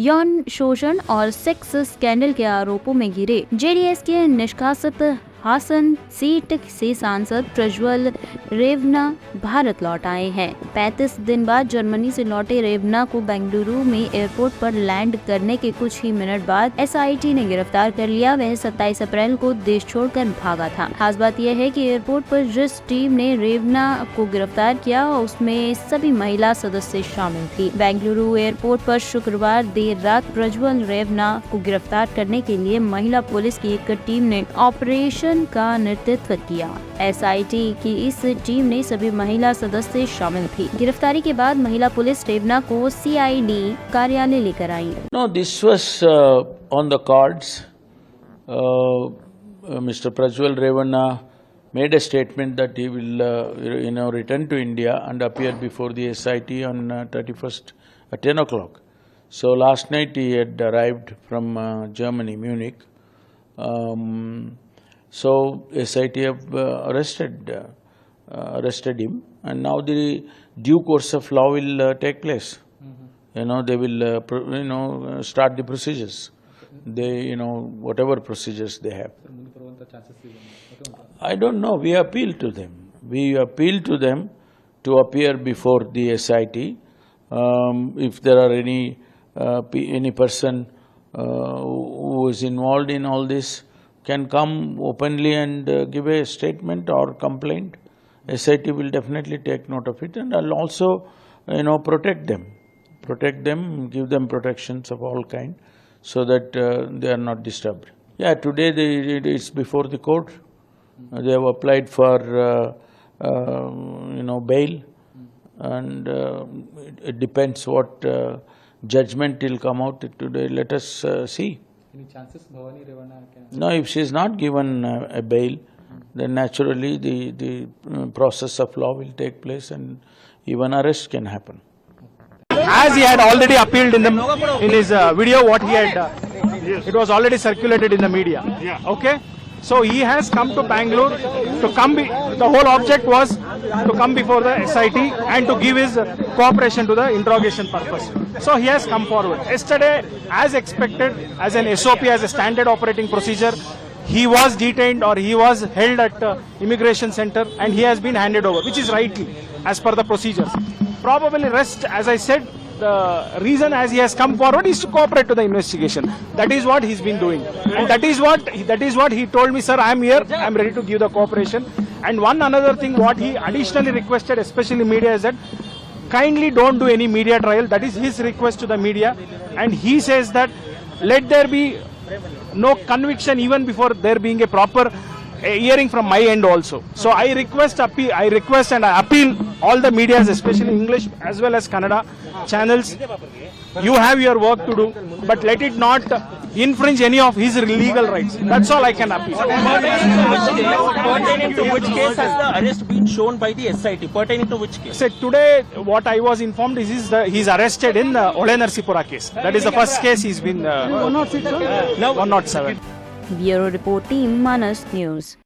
यौन शोषण और सेक्स स्कैंडल के आरोपों में घिरे जेडीएस के निष्कासित हासन सीट से सांसद प्रज्वल रेवन्ना भारत लौट आए हैं। 35 दिन बाद जर्मनी से लौटे रेवन्ना को बेंगलुरु में एयरपोर्ट पर लैंड करने के कुछ ही मिनट बाद एसआईटी ने गिरफ्तार कर लिया। वह 27 अप्रैल को देश छोड़कर भागा था। खास बात यह है कि एयरपोर्ट पर जिस टीम ने रेवन्ना को गिरफ्तार किया उसमें सभी महिला सदस्य शामिल थी। बेंगलुरु एयरपोर्ट पर शुक्रवार देर रात प्रज्वल रेवन्ना को गिरफ्तार करने के लिए महिला पुलिस की एक टीम ने ऑपरेशन का नेतृत्व किया। एसआईटी की इस टीम ने सभी महिला सदस्य शामिल थी। गिरफ्तारी के बाद महिला पुलिस रेवन्ना को सीआईडी कार्यालय लेकर आई। No, this was on the cards. Mr. Prajwal Revanna made a statement that he will, return to India and appear before the SIT on 31st at 10 o'clock. So last night he had arrived from Germany, Munich. So SIT have arrested him, and now the due course of law will take place. They will, start the procedures. They, whatever procedures they have. I don't know. We appeal to them. We appeal to them to appear before the SIT. If there are any person who is involved in all this, can come openly and give a statement or complaint. SIT will definitely take note of it, and I'll also, protect them, give them protections of all kind, so that they are not disturbed. Yeah, today it's before the court. They have applied for, bail, and it depends what judgment will come out today. Let us see. Any chances Bhavani Revanna can? No, if she is not given a bail, then naturally the process of law will take place and even arrest can happen. As he had already appealed in his video, what he had, it was already circulated in the media. Okay, so he has come to Bangalore to come. The whole object was to come before the SIT and to give his cooperation to the interrogation purpose. So he has come forward. Yesterday, as expected, as an SOP, as a standard operating procedure, he was detained or he was held at immigration center and he has been handed over, which is rightly as per the procedures. Probably rest, as I said, the reason as he has come forward is to cooperate to the investigation. That is what he's been doing, and that is what he told me, sir, I am here, I am ready to give the cooperation. And another thing what he additionally requested, especially media, is that kindly don't do any media trial. That is his request to the media, and he says that let there be no conviction even before there being a proper hearing from my end also. So I request and I appeal all the medias, especially English as well as Kannada channels. You have your work to do, but let it not infringe any of his legal rights. That's all I can appeal. Pertaining to which case has the arrest been shown by the SIT? Pertaining to which case? So today, what I was informed is he's arrested in the Ole Narsipura case. That is the first case he's been 107. Bureau Report Team, Manas News.